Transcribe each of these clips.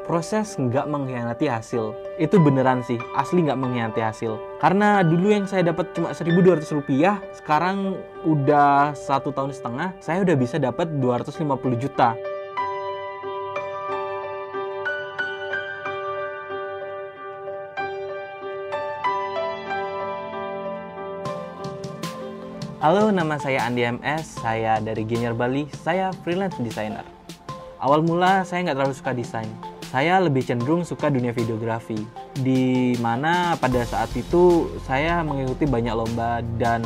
proses nggak mengkhianati hasil. Itu beneran sih, asli nggak mengkhianati hasil. Karena dulu yang saya dapat cuma Rp1.200, sekarang udah 1,5 tahun, saya udah bisa dapat 250 juta. Halo, nama saya Andi MS, saya dari Gianyar Bali, saya freelance designer. Awal mula saya nggak terlalu suka desain, saya lebih cenderung suka dunia videografi. Di mana pada saat itu saya mengikuti banyak lomba dan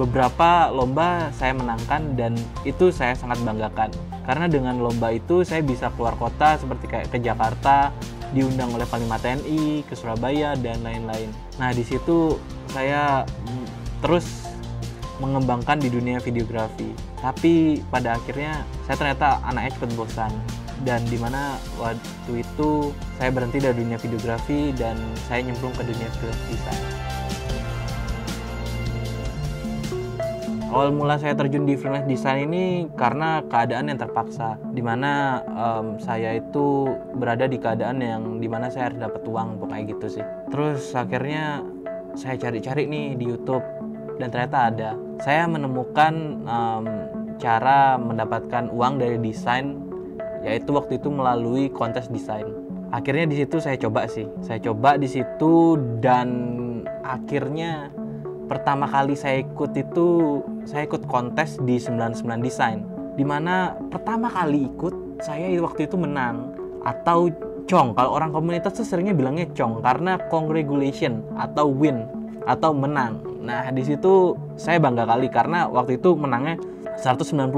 beberapa lomba saya menangkan dan itu saya sangat banggakan. Karena dengan lomba itu saya bisa keluar kota seperti kayak ke Jakarta, diundang oleh Panglima TNI, ke Surabaya dan lain-lain. Nah di situ saya terus mengembangkan di dunia videografi, tapi pada akhirnya saya ternyata anaknya cepet bosan dan dimana waktu itu saya berhenti dari dunia videografi dan saya nyemplung ke dunia desain. Awal mula saya terjun di freelance design ini karena keadaan yang terpaksa, dimana saya itu berada di keadaan yang dimana saya harus dapat uang, pokoknya gitu sih. Terus akhirnya saya cari-cari nih di YouTube dan ternyata ada. Saya menemukan cara mendapatkan uang dari desain, yaitu waktu itu melalui kontes desain. Akhirnya di situ saya coba di situ dan akhirnya pertama kali saya ikut kontes di 99 desain, dimana pertama kali ikut saya waktu itu menang atau cong. Kalau orang komunitas tuh seringnya bilangnya cong karena congratulation atau win atau menang. Nah di situ saya bangga kali karena waktu itu menangnya $190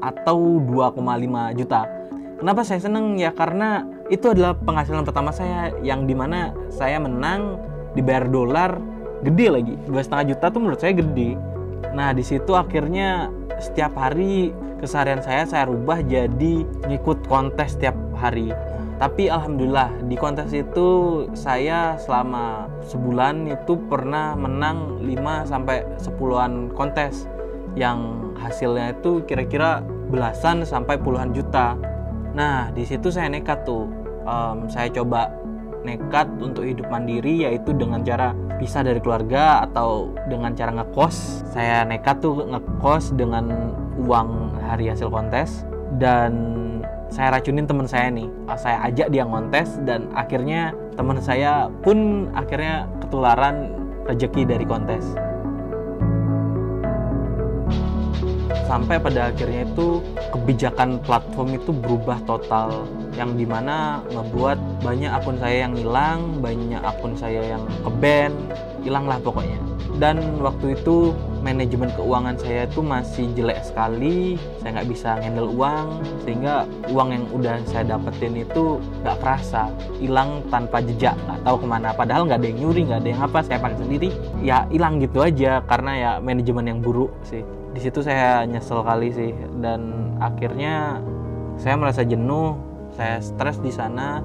atau 2,5 juta. Kenapa saya seneng ya? Karena itu adalah penghasilan pertama saya yang dimana saya menang dibayar dolar, gede lagi, 2,5 juta tuh menurut saya gede. Nah di situ akhirnya setiap hari keseharian saya rubah jadi ngikut kontes setiap hari. Tapi alhamdulillah di kontes itu saya selama sebulan itu pernah menang 5-10an kontes yang hasilnya itu kira-kira belasan sampai puluhan juta. Nah di situ saya nekat tuh, saya coba nekat untuk hidup mandiri, yaitu dengan cara pisah dari keluarga atau dengan cara ngekos. Saya nekat tuh ngekos dengan uang hari hasil kontes dan saya racunin teman saya nih, saya ajak dia ngontes dan akhirnya teman saya pun akhirnya ketularan rezeki dari kontes. Sampai pada akhirnya itu kebijakan platform itu berubah total, yang dimana ngebuat banyak akun saya yang hilang, banyak akun saya yang ke-ban, hilang lah pokoknya. Dan waktu itu manajemen keuangan saya itu masih jelek sekali, saya nggak bisa handle uang, sehingga uang yang udah saya dapetin itu nggak kerasa, hilang tanpa jejak, nggak tahu kemana. Padahal nggak ada yang nyuri, nggak ada yang apa, saya pakai sendiri, ya hilang gitu aja karena ya manajemen yang buruk sih. Di situ saya nyesel kali sih dan akhirnya saya merasa jenuh, saya stres di sana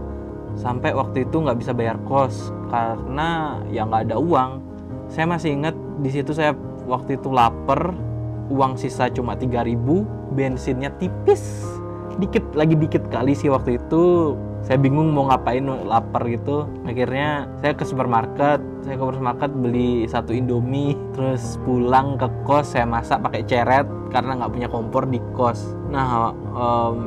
sampai waktu itu nggak bisa bayar kos karena ya nggak ada uang. Saya masih ingat di situ saya waktu itu lapar, uang sisa cuma 3.000, bensinnya tipis, dikit kali sih waktu itu. Saya bingung mau ngapain, lapar gitu. Akhirnya saya ke supermarket beli 1 Indomie, terus pulang ke kos saya masak pakai ceret karena nggak punya kompor di kos. Nah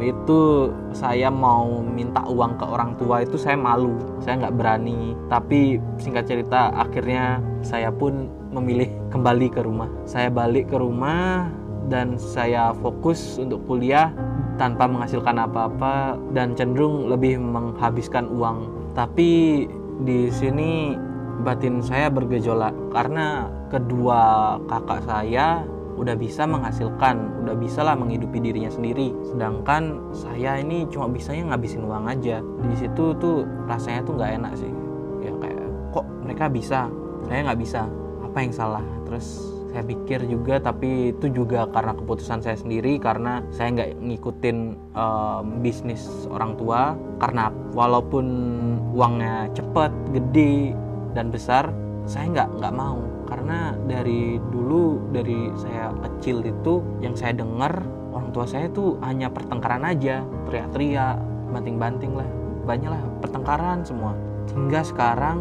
itu saya mau minta uang ke orang tua itu saya malu, saya nggak berani. Tapi singkat cerita akhirnya saya pun memilih kembali ke rumah. Saya balik ke rumah dan saya fokus untuk kuliah tanpa menghasilkan apa-apa dan cenderung lebih menghabiskan uang. Tapi di sini batin saya bergejolak karena kedua kakak saya udah bisa menghasilkan, udah bisa lah menghidupi dirinya sendiri, sedangkan saya ini cuma bisanya ngabisin uang aja. Di situ tuh rasanya tuh nggak enak sih, ya kayak kok mereka bisa, saya nggak bisa, apa yang salah? Terus saya pikir juga, tapi itu juga karena keputusan saya sendiri, karena saya nggak ngikutin bisnis orang tua. Karena walaupun uangnya cepet, gede, dan besar, saya nggak mau. Karena dari dulu, dari saya kecil itu, yang saya dengar orang tua saya tuh hanya pertengkaran aja, teriak-teriak, banting-banting lah. banyaklah pertengkaran semua. Hingga sekarang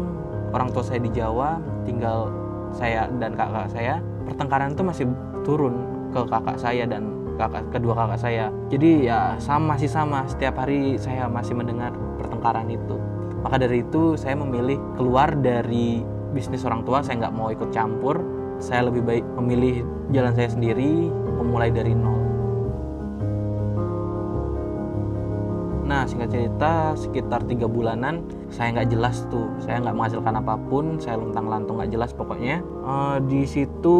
orang tua saya di Jawa, tinggal saya dan kakak saya, pertengkaran itu masih turun ke kakak saya dan kedua kakak saya. Jadi ya sama setiap hari saya masih mendengar pertengkaran itu. Maka dari itu saya memilih keluar dari bisnis orang tua. Saya nggak mau ikut campur. Saya lebih baik memilih jalan saya sendiri, memulai dari nol. Nah, singkat cerita sekitar 3 bulanan saya nggak jelas tuh, saya nggak menghasilkan apapun, saya luntang-lantung nggak jelas pokoknya. Di situ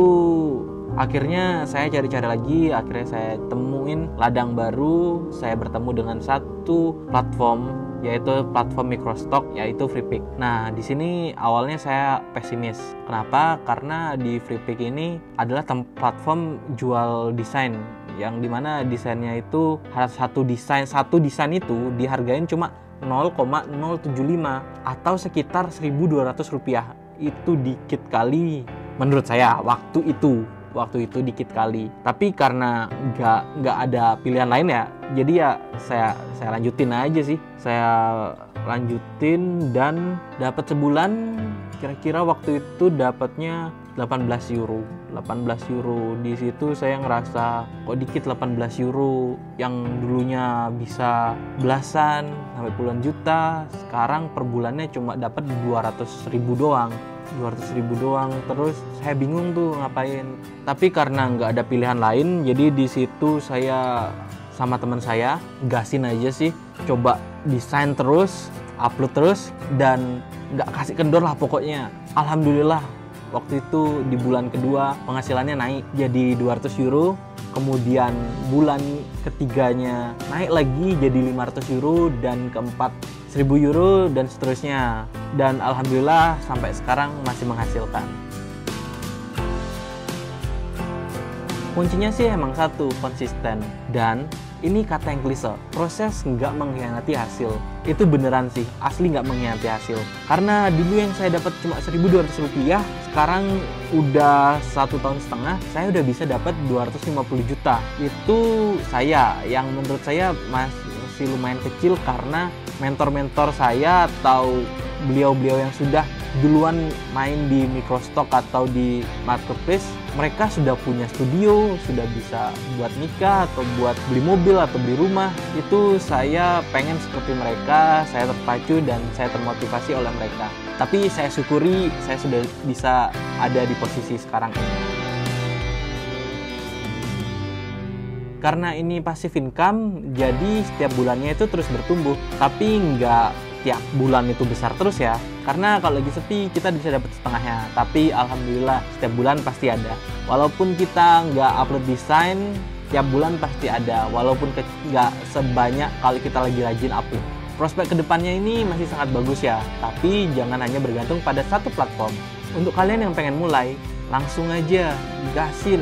akhirnya saya cari-cari lagi, akhirnya saya temuin ladang baru. Saya bertemu dengan satu platform, yaitu platform microstock, yaitu Freepik. Nah, di sini awalnya saya pesimis. Kenapa? Karena di Freepik ini adalah platform jual desain, yang dimana desainnya itu satu desain itu dihargain cuma 0,075 atau sekitar Rp1.200. Itu dikit kali menurut saya waktu itu dikit kali. Tapi karena nggak ada pilihan lain ya, jadi ya saya lanjutin aja sih. Saya lanjutin dan dapat sebulan kira-kira waktu itu dapatnya 18 euro. Di situ saya ngerasa kok dikit 18 euro, yang dulunya bisa belasan sampai puluhan juta, sekarang per bulannya cuma dapat 200.000 doang. Terus saya bingung tuh ngapain. Tapi karena nggak ada pilihan lain, jadi di situ saya sama teman saya gasin aja sih, coba desain terus, upload terus, dan nggak kasih kendor lah pokoknya. Alhamdulillah waktu itu di bulan kedua penghasilannya naik jadi 200 euro, kemudian bulan ketiganya naik lagi jadi 500 euro, dan keempat 1000 euro, dan seterusnya. Dan alhamdulillah sampai sekarang masih menghasilkan. Kuncinya sih emang satu, konsisten. Dan ini kata yang klise, proses nggak mengkhianati hasil. Itu beneran sih, asli nggak mengkhianati hasil. Karena dulu yang saya dapat cuma Rp1.200, sekarang udah 1,5 tahun, saya udah bisa dapat 250 juta. Itu saya, yang menurut saya masih lumayan kecil, karena mentor-mentor saya atau beliau-beliau yang sudah duluan main di microstock atau di marketplace, mereka sudah punya studio, sudah bisa buat nikah atau buat beli mobil atau beli rumah. Itu saya pengen seperti mereka, saya terpacu dan saya termotivasi oleh mereka. Tapi saya syukuri saya sudah bisa ada di posisi sekarang ini. Karena ini passive income, jadi setiap bulannya itu terus bertumbuh. Tapi nggak tiap bulan itu besar terus ya. Karena kalau lagi sepi kita bisa dapat setengahnya. Tapi alhamdulillah setiap bulan pasti ada. Walaupun kita nggak upload desain, tiap bulan pasti ada. Walaupun nggak sebanyak kalau kita lagi rajin upload. Prospek kedepannya ini masih sangat bagus ya. Tapi jangan hanya bergantung pada satu platform. Untuk kalian yang pengen mulai, langsung aja gasin.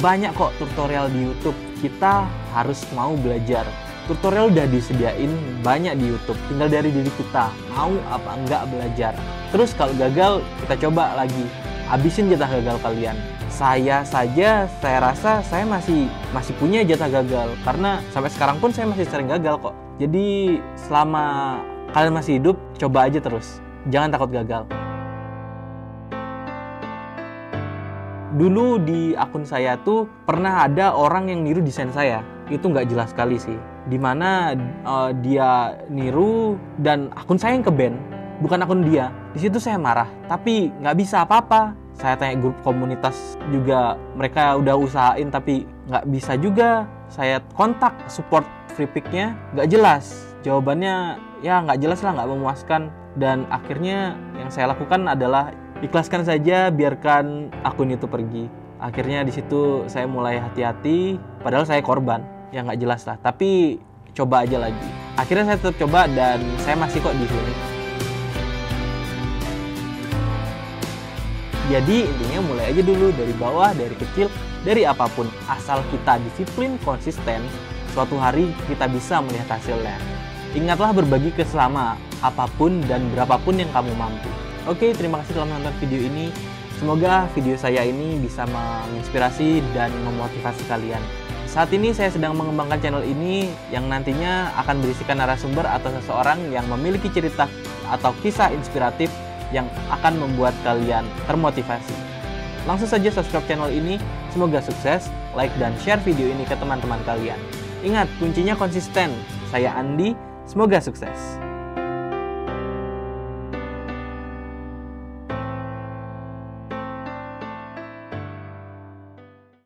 Banyak kok tutorial di YouTube. Kita harus mau belajar. Tutorial udah disediain banyak di YouTube. Tinggal dari diri kita mau apa enggak belajar. Terus kalau gagal, kita coba lagi. Habisin jatah gagal kalian. Saya rasa saya masih punya jatah gagal, karena sampai sekarang pun saya masih sering gagal kok. Jadi selama kalian masih hidup, coba aja terus. Jangan takut gagal. Dulu di akun saya tuh pernah ada orang yang niru desain saya. Itu nggak jelas sekali sih. Dimana dia niru dan akun saya yang ke-ban, bukan akun dia. Di situ saya marah, tapi nggak bisa apa-apa. Saya tanya grup komunitas juga, mereka udah usahain tapi nggak bisa juga. Saya kontak support Freepik-nya, nggak jelas. Jawabannya ya nggak jelas lah, nggak memuaskan. Dan akhirnya yang saya lakukan adalah ikhlaskan saja, biarkan akun itu pergi. Akhirnya di situ saya mulai hati-hati, padahal saya korban. Ya nggak jelas lah, tapi coba aja lagi. Akhirnya saya tetap coba dan saya masih kok di sini. Jadi intinya mulai aja dulu dari bawah, dari kecil, dari apapun. Asal kita disiplin, konsisten, suatu hari kita bisa melihat hasilnya. Ingatlah berbagi ke sesama, apapun dan berapapun yang kamu mampu. Oke, terima kasih telah menonton video ini. Semoga video saya ini bisa menginspirasi dan memotivasi kalian. Saat ini saya sedang mengembangkan channel ini yang nantinya akan berisikan narasumber atau seseorang yang memiliki cerita atau kisah inspiratif yang akan membuat kalian termotivasi. Langsung saja subscribe channel ini, semoga sukses, like dan share video ini ke teman-teman kalian. Ingat, kuncinya konsisten. Saya Andi, semoga sukses.